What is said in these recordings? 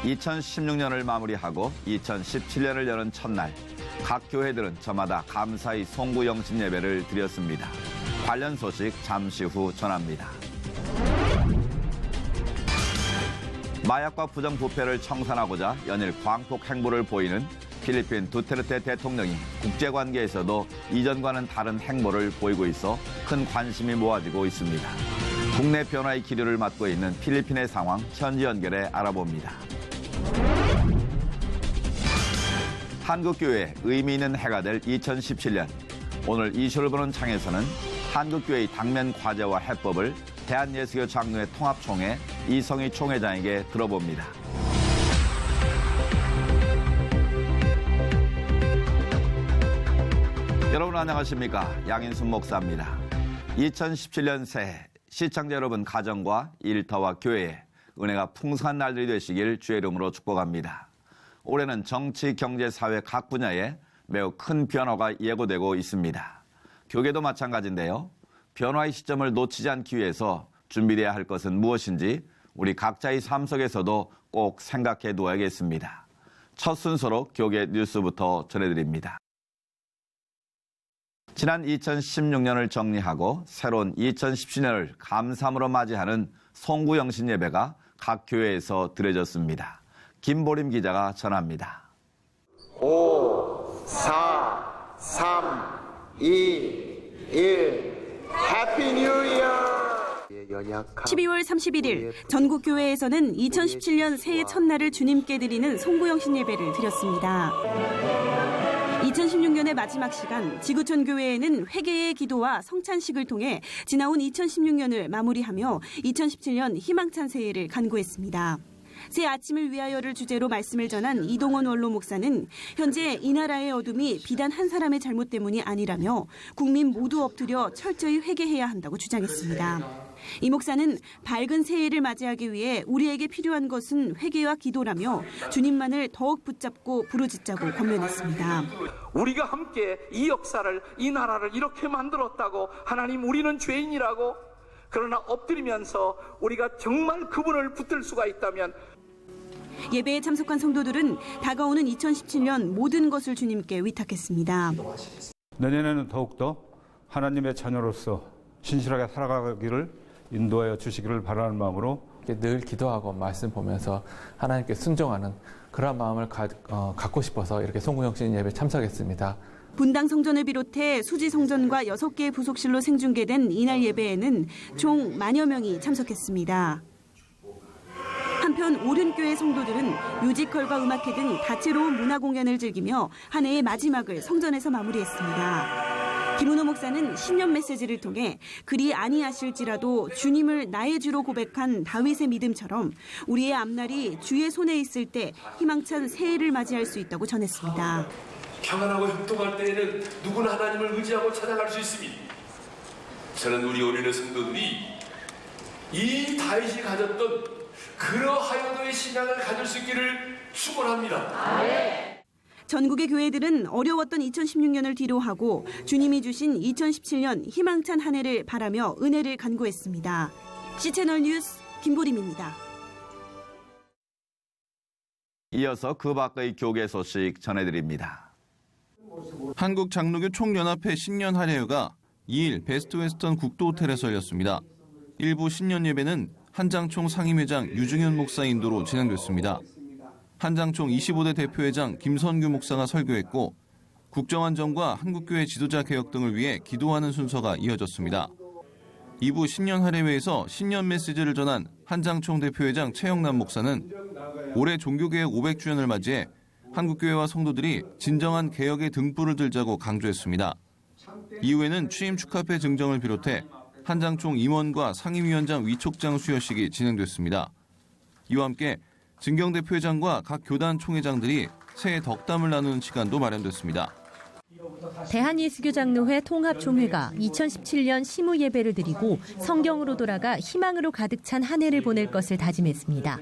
2016년을 마무리하고 2017년을 여는 첫날, 각 교회들은 저마다 감사의 송구영신 예배를 드렸습니다. 관련 소식 잠시 후 전합니다. 마약과 부정부패를 청산하고자 연일 광폭 행보를 보이는 필리핀 두테르테 대통령이 국제관계에서도 이전과는 다른 행보를 보이고 있어 큰 관심이 모아지고 있습니다. 국내 변화의 기류를 맡고 있는 필리핀의 상황 현지 연결해 알아봅니다. 한국교회 의미 있는 해가 될 2017년. 오늘 이슈를 보는 창에서는 한국교회의 당면 과제와 해법을 대한예수교 장로회 통합총회 이성희 총회장에게 들어봅니다. 여러분 안녕하십니까? 양인순 목사입니다. 2017년 새해 시청자 여러분 가정과 일터와 교회에 은혜가 풍성한 날들이 되시길 주의 이름으로 축복합니다. 올해는 정치, 경제, 사회 각 분야에 매우 큰 변화가 예고되고 있습니다. 교계도 마찬가지인데요. 변화의 시점을 놓치지 않기 위해서 준비돼야 할 것은 무엇인지 우리 각자의 삶 속에서도 꼭 생각해 두어야겠습니다. 첫 순서로 교계 뉴스부터 전해드립니다. 지난 2016년을 정리하고 새로운 2017년을 감사함으로 맞이하는 송구영신 예배가 각 교회에서 드려졌습니다. 김보림 기자가 전합니다. 5, 4, 3, 2, 1, 해피 뉴 이어! 12월 31일 전국 교회에서는 2017년 새해 첫날을 주님께 드리는 송구영신 예배를 드렸습니다. 2016년의 마지막 시간 지구촌 교회에는 회개의 기도와 성찬식을 통해 지나온 2016년을 마무리하며 2017년 희망찬 새해를 간구했습니다. 새 아침을 위하여를 주제로 말씀을 전한 이동원 원로 목사는 현재 이 나라의 어둠이 비단 한 사람의 잘못 때문이 아니라며 국민 모두 엎드려 철저히 회개해야 한다고 주장했습니다. 이 목사는 밝은 새해를 맞이하기 위해 우리에게 필요한 것은 회개와 기도라며 주님만을 더욱 붙잡고 부르짖자고 권면했습니다. 우리가 함께 이 역사를, 이 나라를 이렇게 만들었다고, 하나님 우리는 죄인이라고, 그러나 엎드리면서 우리가 정말 그분을 붙들 수가 있다면. 예배에 참석한 성도들은 다가오는 2017년 모든 것을 주님께 위탁했습니다. 내년에는 더욱더 하나님의 자녀로서 신실하게 살아가기를 인도하여 주시기를 바라는 마음으로 늘 기도하고 말씀 보면서 하나님께 순종하는 그런 마음을 갖고 싶어서 이렇게 송구영신 예배에 참석했습니다. 분당 성전을 비롯해 수지 성전과 6개의 부속실로 생중계된 이날 예배에는 총 10,000여 명이 참석했습니다. 한편 오륜교회 성도들은 뮤지컬과 음악회 등 다채로운 문화 공연을 즐기며 한 해의 마지막을 성전에서 마무리했습니다. 김은호 목사는 신년 메시지를 통해 그리 아니하실지라도 주님을 나의 주로 고백한 다윗의 믿음처럼 우리의 앞날이 주의 손에 있을 때 희망찬 새해를 맞이할 수 있다고 전했습니다. 평안하고 형통할 때에는 누구나 하나님을 의지하고 찾아갈 수 있습니다. 저는 우리 어린애 성도들이 이 다윗이 가졌던 그러하여도의 신앙을 가질 수 있기를 축원합니다. 전국의 교회들은 어려웠던 2016년을 뒤로하고 주님이 주신 2017년 희망찬 한 해를 바라며 은혜를 간구했습니다. C채널 뉴스 김보림입니다. 이어서 그 밖의 교계 소식 전해드립니다. 한국장로교 총연합회 신년 할례회가 2일 베스트 웨스턴 국도호텔에서 열렸습니다. 일부 신년 예배는 한장총 상임회장 유중현 목사 인도로 진행됐습니다. 한장총 25대 대표회장 김선규 목사가 설교했고 국정안정과 한국교회 지도자 개혁 등을 위해 기도하는 순서가 이어졌습니다. 2부 신년 할례회에서 신년 메시지를 전한 한장총 대표회장 최영남 목사는 올해 종교개혁 500주년을 맞이해 한국교회와 성도들이 진정한 개혁의 등불을 들자고 강조했습니다. 이후에는 취임 축하패 증정을 비롯해 한장총 임원과 상임위원장 위촉장 수여식이 진행됐습니다. 이와 함께 진경 대표회장과 각 교단 총회장들이 새해 덕담을 나누는 시간도 마련됐습니다. 대한예수교장로회 통합총회가 2017년 시무 예배를 드리고 성경으로 돌아가 희망으로 가득 찬 한 해를 보낼 것을 다짐했습니다.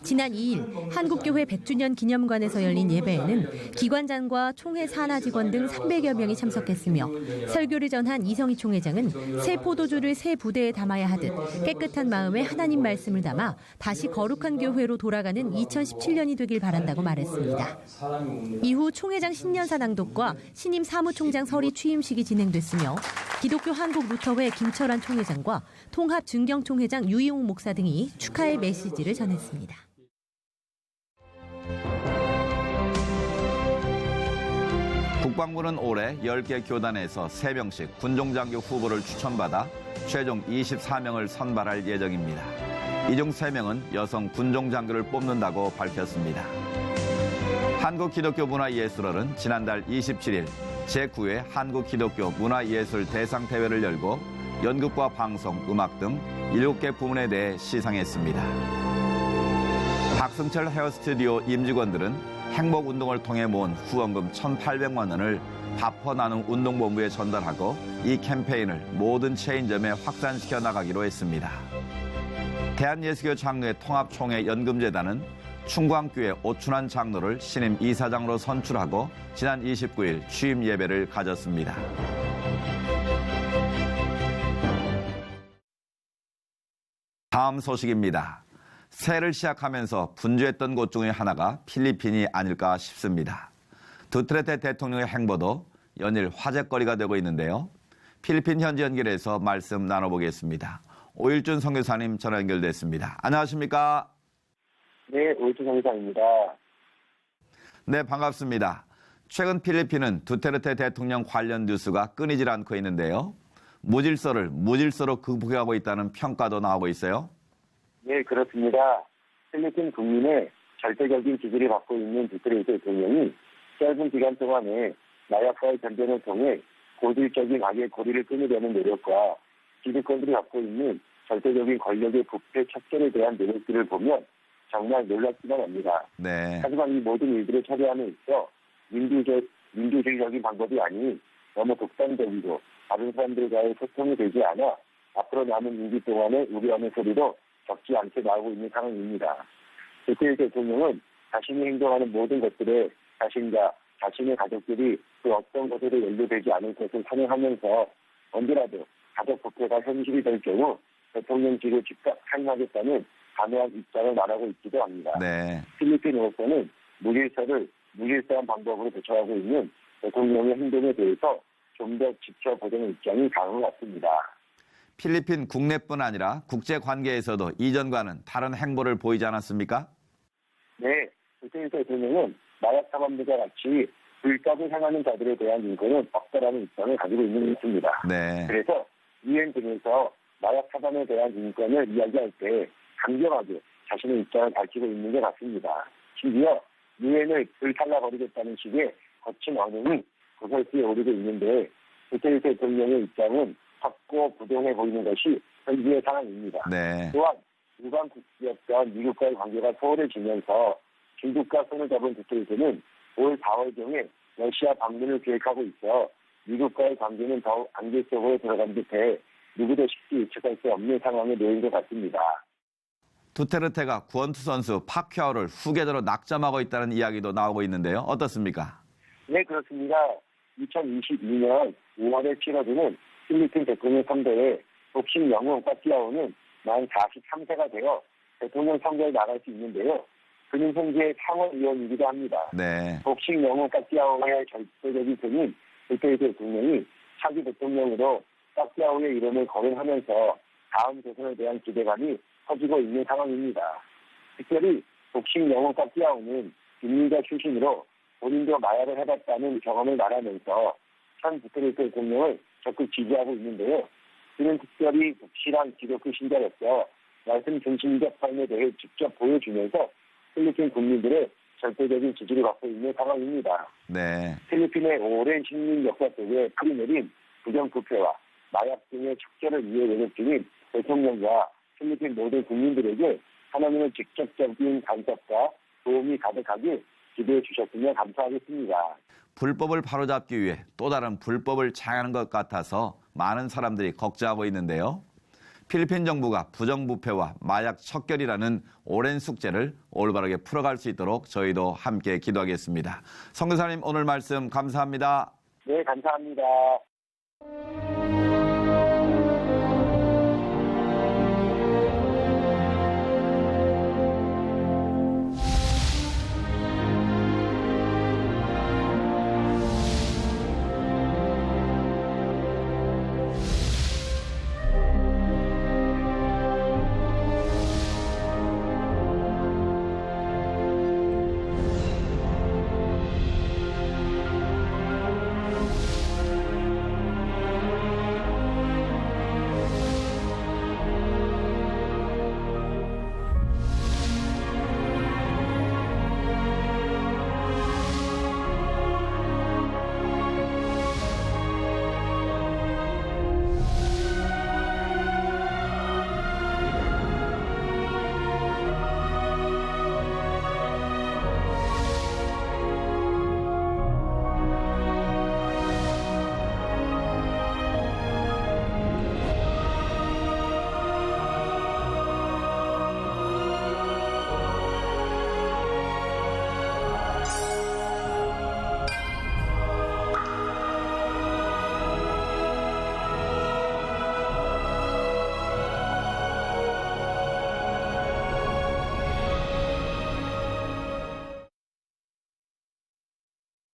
지난 2일 한국교회 100주년 기념관에서 열린 예배에는 기관장과 총회 산하 직원 등 300여 명이 참석했으며 설교를 전한 이성희 총회장은 새 포도주를 새 부대에 담아야 하듯 깨끗한 마음에 하나님 말씀을 담아 다시 거룩한 교회로 돌아가는 2017년이 되길 바란다고 말했습니다. 이후 총회장 신년사 낭독과 신임 사무총장 설이 취임식이 진행됐으며 기독교 한국루터회 김철환 총회장과 통합증경총회장 유이용 목사 등이 축하의 메시지를 전했습니다. 국방부는 올해 10개 교단에서 3명씩 군종장교 후보를 추천받아 최종 24명을 선발할 예정입니다. 이 중 3명은 여성 군종장교를 뽑는다고 밝혔습니다. 한국기독교문화예술원은 지난달 27일 제9회 한국기독교 문화예술 대상대회를 열고 연극과 방송, 음악 등 7개 부문에 대해 시상했습니다. 박승철 헤어스튜디오 임직원들은 행복운동을 통해 모은 후원금 1,800만 원을 바퍼 나눔 운동본부에 전달하고 이 캠페인을 모든 체인점에 확산시켜 나가기로 했습니다. 대한예수교 장로회 통합총회 연금재단은 충광교회 오춘환 장로를 신임 이사장으로 선출하고 지난 29일 취임 예배를 가졌습니다. 다음 소식입니다. 새해를 시작하면서 분주했던 곳 중에 하나가 필리핀이 아닐까 싶습니다. 두테르테 대통령의 행보도 연일 화제거리가 되고 있는데요. 필리핀 현지 연결해서 말씀 나눠보겠습니다. 오일준 선교사님 전화 연결됐습니다. 안녕하십니까? 네, 오일준 선교사입니다. 네, 반갑습니다. 최근 필리핀은 두테르테 대통령 관련 뉴스가 끊이질 않고 있는데요. 무질서를 무질서로 극복하고 있다는 평가도 나오고 있어요. 네, 그렇습니다. 필리핀 국민의 절대적인 지지를 받고 있는 두테르테 대통령이 짧은 기간 동안에 마약과의 전쟁을 통해 고질적인 악의 고리를 끊으려는 노력과 기득권들이 갖고 있는 절대적인 권력의 부패 척결에 대한 노력들을 보면 정말 놀랍기만 합니다. 네. 하지만 이 모든 일들을 처리함에 있어 민주주의적인 방법이 아닌 너무 독단적이고 다른 사람들과의 소통이 되지 않아 앞으로 남은 임기 동안에 우려하는 소리도 적지 않게 나오고 있는 상황입니다. 두테르테 대통령은 자신이 행동하는 모든 것들에 자신과 자신의 가족들이 그 어떤 것으로 연루되지 않을 것을 선언하면서 언제라도 가족 부패가 현실이 될 경우 대통령직을 즉각 사임하겠다는 단호한 입장을 말하고 있기도 합니다. 네. 필리핀으로서는 무질서한 방법으로 대처하고 있는 대통령의 행동에 대해서 좀 더 지켜보자는 입장이 강한 것 같습니다. 필리핀 국내뿐 아니라 국제관계에서도 이전과는 다른 행보를 보이지 않았습니까? 네, 두테르테 대통령은 마약 사범들과 같이 불법을 행하는 자들에 대한 인권은 없다라는 입장을 가지고 있는 것 같습니다. 네. 그래서 유엔 등에서 마약 사범에 대한 인권을 이야기할 때 강경하게 자신의 입장을 밝히고 있는 것 같습니다. 심지어 유엔을 불살라버리겠다는 식의 거친 언행이 고설수에 오르고 있는데 두테르테 대통령의 입장은 확고 부동해 보이는 것이 현재의 상황입니다. 네. 또한 일반 국기였던 미국과의 관계가 소홀해지면서 중국과 손을 잡은 두테르테는 올 4월경에 러시아 방문을 계획하고 있어 미국과의 관계는 더욱 안개 속으로 들어간 듯해 누구도 쉽게 예측할 수 없는 상황에 놓인 것 같습니다. 두테르테가 구원투 선수 파퀴아오를 후계자로 낙점하고 있다는 이야기도 나오고 있는데요. 어떻습니까? 네, 그렇습니다. 2022년 5월에 치러지는 필리핀 대통령 선거에 복싱 영웅 파퀴아오는 만 43세가 되어 대통령 선거에 나갈 수 있는데요. 그는 현재 상원의원이기도 합니다. 네. 복싱 영웅 파퀴아오의 절대적인 편인 두테르테 대통령이 차기 대통령으로 파퀴아오의 이름을 거론하면서 다음 대선에 대한 기대감이 커지고 있는 상황입니다. 특별히 복싱 영웅 파퀴아오는 빈민가 출신으로 본인도 마약을 해봤다는 경험을 말하면서 현 두테르테 대통령을 적극 지지하고 있는데요. 그는 특별히 독실한 기독교 신자로서 말씀 중심적 삶에 대해 직접 보여주면서 필리핀 국민들의 절대적인 지지를 받고 있는 상황입니다. 네. 필리핀의 오랜 식민 역사 속에 뿌리내린 부정부패와 마약 등의 척결을 위해 노력 중인 대통령과 필리핀 모든 국민들에게 하나님의 직접적인 간섭과 도움이 가득하게 기대해 주셨으면 감사하겠습니다. 불법을 바로잡기 위해 또 다른 불법을 장하는 것 같아서 많은 사람들이 걱정하고 있는데요. 필리핀 정부가 부정부패와 마약 척결이라는 오랜 숙제를 올바르게 풀어갈 수 있도록 저희도 함께 기도하겠습니다. 선교사님 오늘 말씀 감사합니다. 네, 감사합니다.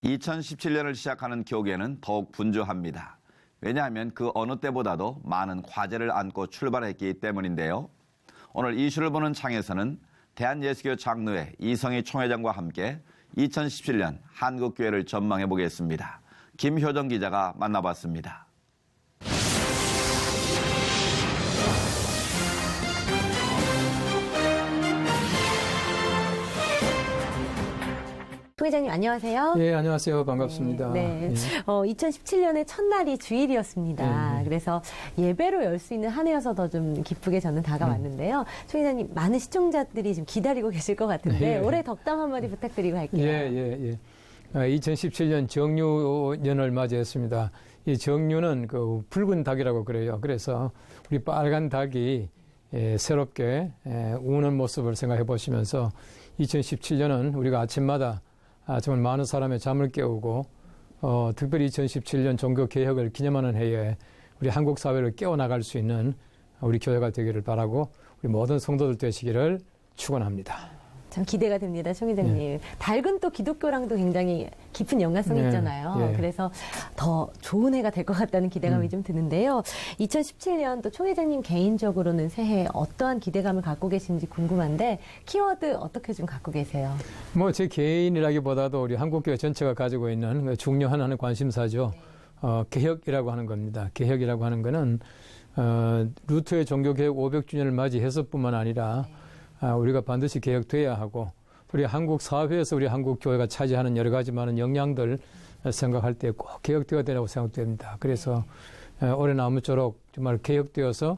2017년을 시작하는 교계는 더욱 분주합니다. 왜냐하면 그 어느 때보다도 많은 과제를 안고 출발했기 때문인데요. 오늘 이슈를 보는 창에서는 대한예수교 장로회 이성희 총회장과 함께 2017년 한국교회를 전망해 보겠습니다. 김효정 기자가 만나봤습니다. 총회장님 안녕하세요. 예, 안녕하세요. 반갑습니다. 네. 예. 2017년의 첫날이 주일이었습니다. 그래서 예배로 열 수 있는 한 해여서 더 좀 기쁘게 저는 다가왔는데요. 총회장님 많은 시청자들이 지금 기다리고 계실 것 같은데 올해 덕담 한마디 부탁드리고 할게요. 예. 2017년 정유년을 맞이했습니다. 이 정유는 그 붉은 닭이라고 그래요. 그래서 우리 빨간 닭이 새롭게 우는 모습을 생각해 보시면서 2017년은 우리가 아침마다 정말 많은 사람의 잠을 깨우고 특별히 2017년 종교개혁을 기념하는 해에 우리 한국 사회를 깨워나갈 수 있는 우리 교회가 되기를 바라고 우리 모든 성도들 되시기를 축원합니다. 참 기대가 됩니다, 총회장님. 닭은 또 기독교랑도 굉장히 깊은 연관성이 있잖아요. 그래서 더 좋은 해가 될 것 같다는 기대감이 좀 드는데요. 2017년 또 총회장님 개인적으로는 새해 어떠한 기대감을 갖고 계신지 궁금한데 키워드 어떻게 좀 갖고 계세요? 뭐 제 개인이라기보다도 우리 한국교회 전체가 가지고 있는 중요한 하나의 관심사죠. 개혁이라고 하는 겁니다. 개혁이라고 하는 거는 루터의 종교개혁 500주년을 맞이해서뿐만 아니라 우리가 반드시 개혁돼야 하고 우리 한국 사회에서 우리 한국 교회가 차지하는 여러 가지 많은 역량들 생각할 때 꼭 개혁되어야 되라고 생각됩니다. 그래서 올해 아무쪼록 정말 개혁되어서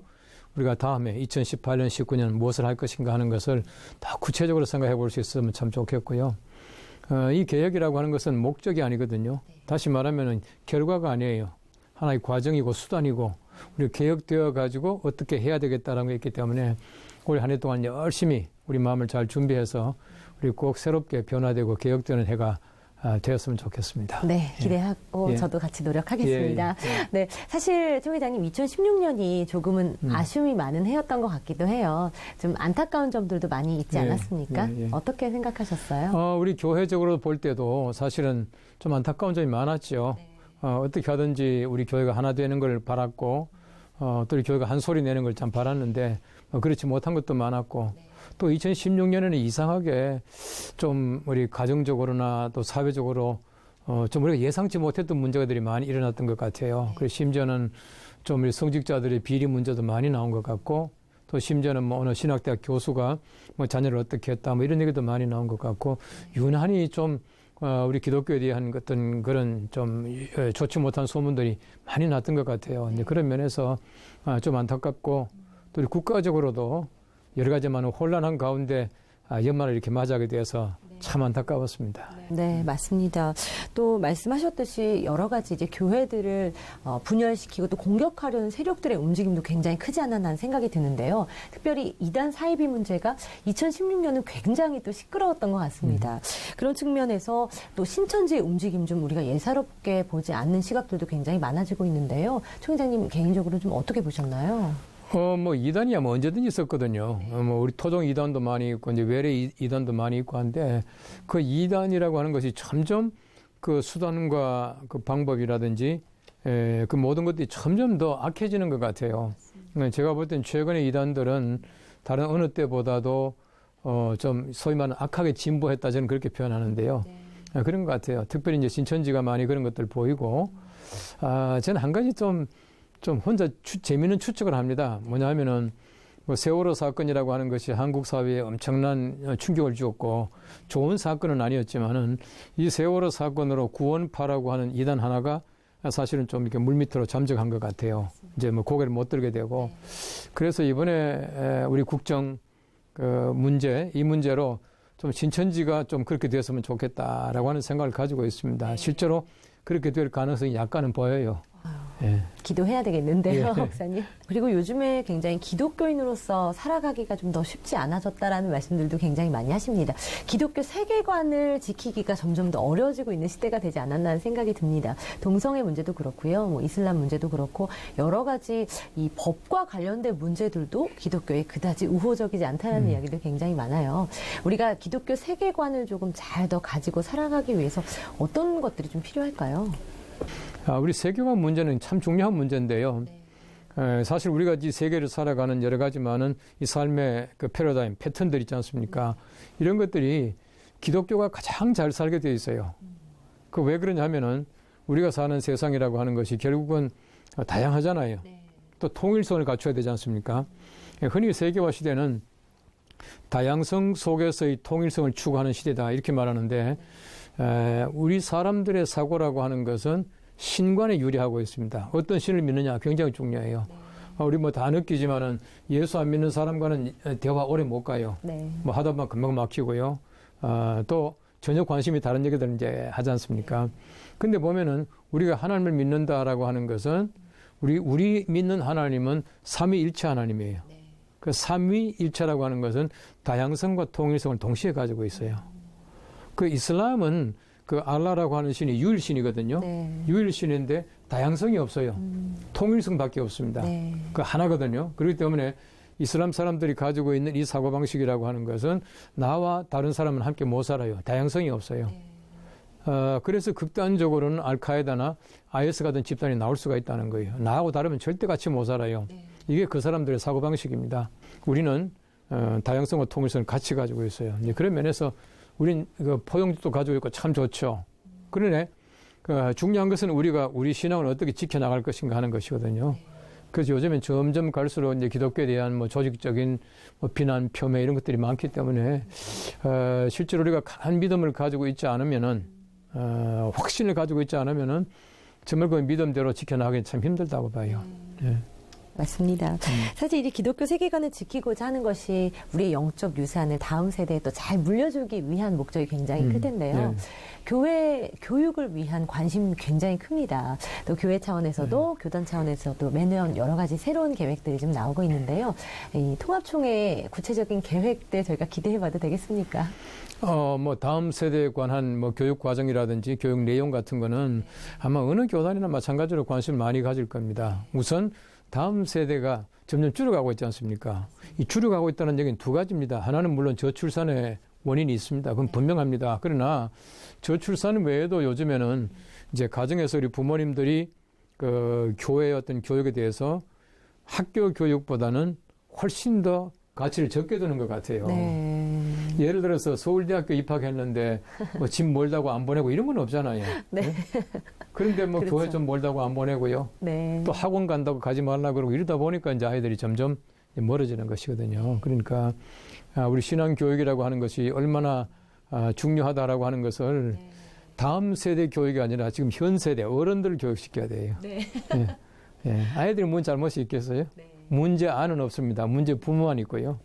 우리가 다음에 2018년, 19년 무엇을 할 것인가 하는 것을 더 구체적으로 생각해 볼 수 있으면 참 좋겠고요. 이 개혁이라고 하는 것은 목적이 아니거든요. 다시 말하면 결과가 아니에요. 하나의 과정이고 수단이고 우리 개혁되어 가지고 어떻게 해야 되겠다라는 게 있기 때문에 올 한 해 동안 열심히 우리 마음을 잘 준비해서 우리 꼭 새롭게 변화되고 개혁되는 해가 되었으면 좋겠습니다. 네, 기대하고 저도 같이 노력하겠습니다. 네, 사실 총회장님 2016년이 조금은 아쉬움이 많은 해였던 것 같기도 해요. 좀 안타까운 점들도 많이 있지 않았습니까? 어떻게 생각하셨어요? 우리 교회적으로 볼 때도 사실은 좀 안타까운 점이 많았죠. 어떻게 하든지 우리 교회가 하나 되는 걸 바랐고 또 우리 교회가 한 소리 내는 걸 참 바랐는데 그렇지 못한 것도 많았고 또 2016년에는 이상하게 좀 우리 가정적으로나 또 사회적으로 좀 우리가 예상치 못했던 문제들이 많이 일어났던 것 같아요. 그리고 심지어는 좀 우리 성직자들의 비리 문제도 많이 나온 것 같고 또 심지어는 뭐 어느 신학대학 교수가 뭐 자녀를 어떻게 했다 뭐 이런 얘기도 많이 나온 것 같고 유난히 좀 우리 기독교에 대한 어떤 그런 좀 좋지 못한 소문들이 많이 났던 것 같아요. 이제 그런 면에서 좀 안타깝고 또 우리 국가적으로도 여러 가지 많은 혼란한 가운데 연말을 이렇게 맞이하게 돼서 참 안타까웠습니다. 네, 맞습니다. 또 말씀하셨듯이 여러 가지 이제 교회들을 분열시키고 또 공격하려는 세력들의 움직임도 굉장히 크지 않았나는 생각이 드는데요. 특별히 이단 사이비 문제가 2016년은 굉장히 또 시끄러웠던 것 같습니다. 그런 측면에서 또 신천지의 움직임 좀 우리가 예사롭게 보지 않는 시각들도 굉장히 많아지고 있는데요. 총 회장님 개인적으로 좀 어떻게 보셨나요? 뭐 이단이야 뭐 언제든지 있었거든요. 뭐 우리 토종 이단도 많이 있고 이제 외래 이단도 많이 있고 한데 그 이단이라고 하는 것이 점점 그 수단과 그 방법이라든지 그 모든 것들이 점점 더 악해지는 것 같아요. 제가 볼 땐 최근의 이단들은 다른 어느 때보다도 좀 소위 말하는 악하게 진보했다 저는 그렇게 표현하는데요. 그런 것 같아요. 특별히 이제 신천지가 많이 그런 것들 보이고 저는 한 가지 좀 혼자 재미있는 추측을 합니다. 뭐냐 하면은 뭐 세월호 사건이라고 하는 것이 한국 사회에 엄청난 충격을 주었고 좋은 사건은 아니었지만은 이 세월호 사건으로 구원파라고 하는 이단 하나가 사실은 좀 이렇게 물밑으로 잠적한 것 같아요. 이제 뭐 고개를 못 들게 되고 그래서 이번에 우리 국정 그 문제 이 문제로 좀 신천지가 좀 그렇게 됐으면 좋겠다라고 하는 생각을 가지고 있습니다. 실제로 그렇게 될 가능성이 약간은 보여요. 예. 기도해야 되겠는데요, 예. 목사님. 그리고 요즘에 굉장히 기독교인으로서 살아가기가 좀 더 쉽지 않아졌다라는 말씀들도 굉장히 많이 하십니다. 기독교 세계관을 지키기가 점점 더 어려워지고 있는 시대가 되지 않았나 생각이 듭니다. 동성애 문제도 그렇고요, 뭐 이슬람 문제도 그렇고 여러 가지 이 법과 관련된 문제들도 기독교에 그다지 우호적이지 않다는 이야기도 굉장히 많아요. 우리가 기독교 세계관을 조금 잘 더 가지고 살아가기 위해서 어떤 것들이 좀 필요할까요? 우리 세계관 문제는 참 중요한 문제인데요. 사실 우리가 이 세계를 살아가는 여러 가지 많은 이 삶의 그 패러다임, 패턴들 있지 않습니까? 이런 것들이 기독교가 가장 잘 살게 되어 있어요. 그 왜 그러냐면은 우리가 사는 세상이라고 하는 것이 결국은 다양하잖아요. 또 통일성을 갖춰야 되지 않습니까? 흔히 세계화 시대는 다양성 속에서의 통일성을 추구하는 시대다 이렇게 말하는데 우리 사람들의 사고라고 하는 것은 신관에 유리하고 있습니다. 어떤 신을 믿느냐 굉장히 중요해요. 우리 뭐 다 느끼지만은 예수 안 믿는 사람과는 대화 오래 못 가요. 뭐 하다 보면 금방 막히고요. 또 전혀 관심이 다른 얘기들 이제 하지 않습니까? 근데 보면은 우리가 하나님을 믿는다라고 하는 것은 우리 믿는 하나님은 삼위일체 하나님이에요. 그 삼위일체라고 하는 것은 다양성과 통일성을 동시에 가지고 있어요. 그 이슬람은 그 알라라고 하는 신이 유일신이거든요. 유일신인데 다양성이 없어요. 통일성밖에 없습니다. 그 하나거든요. 그렇기 때문에 이슬람 사람들이 가지고 있는 이 사고방식이라고 하는 것은 나와 다른 사람은 함께 못 살아요. 다양성이 없어요. 그래서 극단적으로는 알카에다나 IS 같은 집단이 나올 수가 있다는 거예요. 나하고 다르면 절대 같이 못 살아요. 이게 그 사람들의 사고방식입니다. 우리는 다양성과 통일성을 같이 가지고 있어요. 이제 그런 면에서 우린 그 포용력도 가지고 있고 참 좋죠. 그러네. 중요한 것은 우리가 우리 신앙을 어떻게 지켜나갈 것인가 하는 것이거든요. 그래서 요즘엔 점점 갈수록 이제 기독교에 대한 뭐 조직적인 뭐 비난, 폄훼 이런 것들이 많기 때문에 실제로 우리가 강한 믿음을 가지고 있지 않으면은 확신을 가지고 있지 않으면은 정말 그 믿음대로 지켜나가기 참 힘들다고 봐요. 예. 맞습니다. 사실 이 기독교 세계관을 지키고자 하는 것이 우리의 영적 유산을 다음 세대에 또 잘 물려주기 위한 목적이 굉장히 클 텐데요. 교회 교육을 위한 관심 굉장히 큽니다. 또 교회 차원에서도 교단 차원에서도 매년 여러 가지 새로운 계획들이 좀 나오고 있는데요. 이 통합총회 구체적인 계획들 저희가 기대해봐도 되겠습니까? 뭐 다음 세대에 관한 뭐 교육 과정이라든지 교육 내용 같은 거는 아마 어느 교단이나 마찬가지로 관심을 많이 가질 겁니다. 우선 다음 세대가 점점 줄어가고 있지 않습니까? 이 줄어가고 있다는 얘기는 두 가지입니다. 하나는 물론 저출산의 원인이 있습니다. 그건 분명합니다. 그러나 저출산 외에도 요즘에는 이제 가정에서 우리 부모님들이 그 교회의 어떤 교육에 대해서 학교 교육보다는 훨씬 더 가치를 적게 두는 것 같아요. 예를 들어서 서울대학교 입학했는데 뭐 집 멀다고 안 보내고 이런 건 없잖아요. 네? 그런데 뭐 그렇죠. 교회 좀 멀다고 안 보내고요. 또 학원 간다고 가지 말라 그러고 이러다 보니까 이제 아이들이 점점 멀어지는 것이거든요. 그러니까 우리 신앙 교육이라고 하는 것이 얼마나 중요하다라고 하는 것을 다음 세대 교육이 아니라 지금 현 세대 어른들을 교육시켜야 돼요. 아이들이 뭔 잘못이 있겠어요? 문제 안은 없습니다. 문제 부모만 있고요.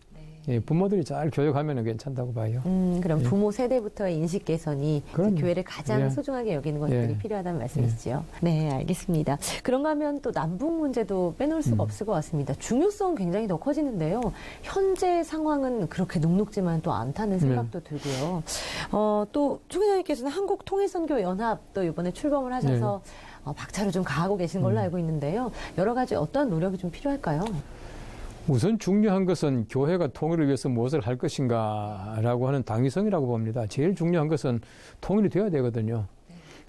예, 부모들이 잘 교육하면 괜찮다고 봐요. 그럼 예. 부모 세대부터의 인식 개선이 그럼요. 교회를 가장 예. 소중하게 여기는 것들이 예. 필요하다는 말씀이시죠. 네, 알겠습니다. 그런가 하면 또 남북 문제도 빼놓을 수가 없을 것 같습니다. 중요성은 굉장히 더 커지는데요. 현재 상황은 그렇게 녹록지만 또 않다는 생각도 들고요. 또 초 기자님께서는 한국통일선교연합도 이번에 출범을 하셔서 박차를 좀 가하고 계신 걸로 알고 있는데요. 여러 가지 어떠한 노력이 좀 필요할까요? 우선 중요한 것은 교회가 통일을 위해서 무엇을 할 것인가라고 하는 당위성이라고 봅니다. 제일 중요한 것은 통일이 되어야 되거든요.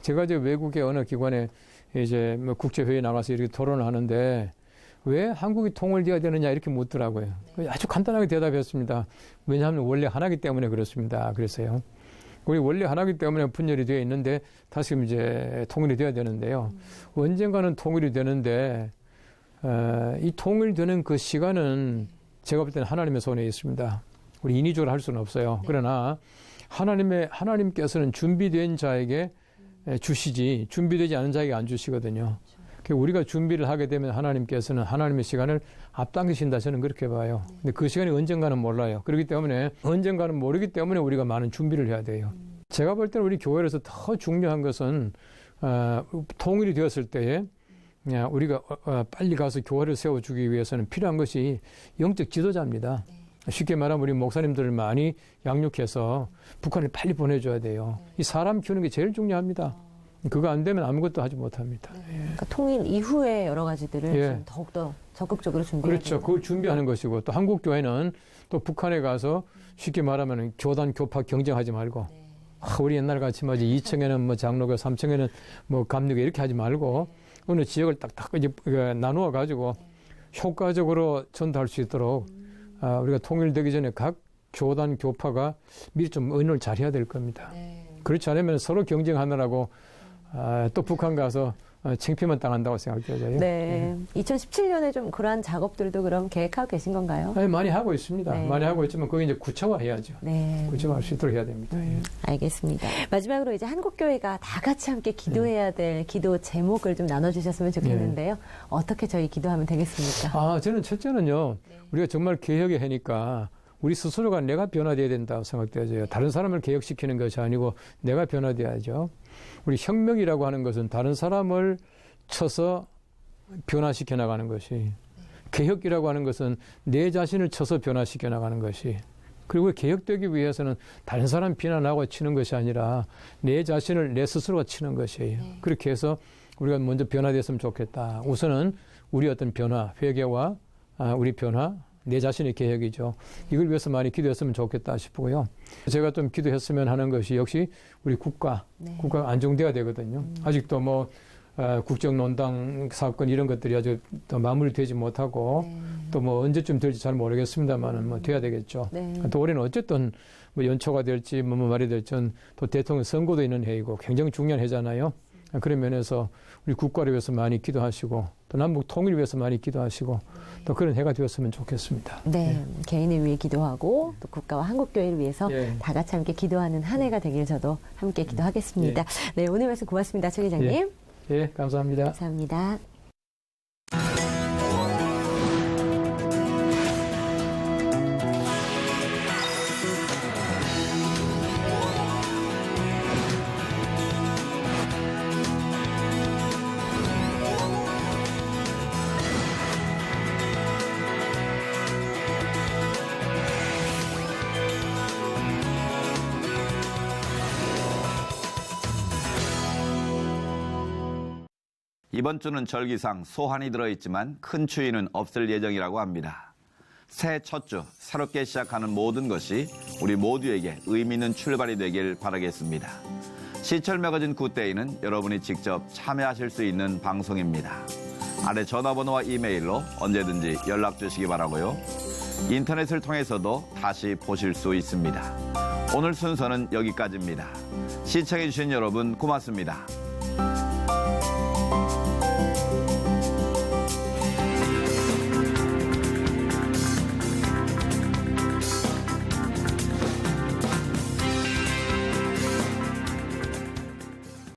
제가 이제 외국의 어느 기관에 이제 뭐 국제회의에 나가서 이렇게 토론을 하는데 왜 한국이 통일되어야 되느냐 이렇게 묻더라고요. 아주 간단하게 대답했습니다. 왜냐하면 원래 하나이기 때문에 그렇습니다. 그랬어요. 우리 원래 하나이기 때문에 분열이 되어 있는데 다시 이제 통일이 되어야 되는데요. 언젠가는 통일이 되는데 이 통일되는 그 시간은 제가 볼 때는 하나님의 손에 있습니다. 우리 인위적으로 할 수는 없어요. 그러나 하나님께서는 준비된 자에게 주시지 준비되지 않은 자에게 안 주시거든요. 우리가 준비를 하게 되면 하나님께서는 하나님의 시간을 앞당기신다 저는 그렇게 봐요. 근데 그 시간이 언젠가는 몰라요. 그렇기 때문에 언젠가는 모르기 때문에 우리가 많은 준비를 해야 돼요. 제가 볼 때는 우리 교회에서 더 중요한 것은 통일이 되었을 때에 우리가 빨리 가서 교회를 세워주기 위해서는 필요한 것이 영적 지도자입니다. 쉽게 말하면 우리 목사님들을 많이 양육해서 북한을 빨리 보내줘야 돼요. 이 사람 키우는 게 제일 중요합니다. 그거 안 되면 아무것도 하지 못합니다. 그러니까 통일 이후에 여러 가지들을 좀 더욱더 적극적으로 준비해야 그렇죠. 그걸 준비하는 것이고 또 한국교회는 또 북한에 가서 쉽게 말하면 교단, 교파 경쟁하지 말고 우리 옛날 같이 뭐 2층에는 뭐 장로교, 3층에는 뭐 감리교 이렇게 하지 말고 어느 지역을 딱딱 이제 나누어 가지고 효과적으로 전달할 수 있도록 우리가 통일되기 전에 각 교단, 교파가 미리 좀 의논을 잘 해야 될 겁니다. 그렇지 않으면 서로 경쟁하느라고 또 북한 가서 창피만 당한다고 생각돼요. 네. 2017년에 좀 그러한 작업들도 그럼 계획하고 계신 건가요? 아니, 많이 하고 있습니다. 네. 많이 하고 있지만 그게 이제 구체화해야죠. 네. 구체화할 수 있도록 해야 됩니다. 알겠습니다. 마지막으로 이제 한국교회가 다 같이 함께 기도해야 될 기도 제목을 좀 나눠주셨으면 좋겠는데요. 어떻게 저희 기도하면 되겠습니까? 저는 첫째는요. 우리가 정말 개혁의 해니까 우리 스스로가 내가 변화돼야 된다고 생각되어져요. 다른 사람을 개혁시키는 것이 아니고 내가 변화돼야죠. 우리 혁명이라고 하는 것은 다른 사람을 쳐서 변화시켜 나가는 것이, 개혁이라고 하는 것은 내 자신을 쳐서 변화시켜 나가는 것이, 그리고 개혁되기 위해서는 다른 사람 비난하고 치는 것이 아니라 내 자신을 내 스스로가 치는 것이에요. 그렇게 해서 우리가 먼저 변화됐으면 좋겠다. 우선은 우리 어떤 변화, 회개와 우리 변화, 내 자신의 개혁이죠. 이걸 위해서 많이 기도했으면 좋겠다 싶고요. 제가 좀 기도했으면 하는 것이 역시 우리 국가가 안정돼야 되거든요. 아직도 뭐 국정농단 사건 이런 것들이 아주 더 마무리되지 못하고 또 뭐 언제쯤 될지 잘 모르겠습니다만은 뭐 돼야 되겠죠. 또 올해는 어쨌든 뭐 연초가 될지 뭐 말이 될지 또 대통령 선거도 있는 해이고 굉장히 중요한 해잖아요. 그런 면에서 우리 국가를 위해서 많이 기도하시고 또 남북 통일을 위해서 많이 기도하시고 또 그런 해가 되었으면 좋겠습니다. 네, 개인을 위해 기도하고 또 국가와 한국교회를 위해서 다 같이 함께 기도하는 한 해가 되길 저도 함께 기도하겠습니다. 네, 오늘 말씀 고맙습니다. 최 기자님. 예, 감사합니다. 감사합니다. 이번 주는 절기상 소환이 들어있지만 큰 추위는 없을 예정이라고 합니다. 새해 첫 주 새롭게 시작하는 모든 것이 우리 모두에게 의미 있는 출발이 되길 바라겠습니다. 시철 매거진 굿데이는 여러분이 직접 참여하실 수 있는 방송입니다. 아래 전화번호와 이메일로 언제든지 연락 주시기 바라고요. 인터넷을 통해서도 다시 보실 수 있습니다. 오늘 순서는 여기까지입니다. 시청해주신 여러분 고맙습니다.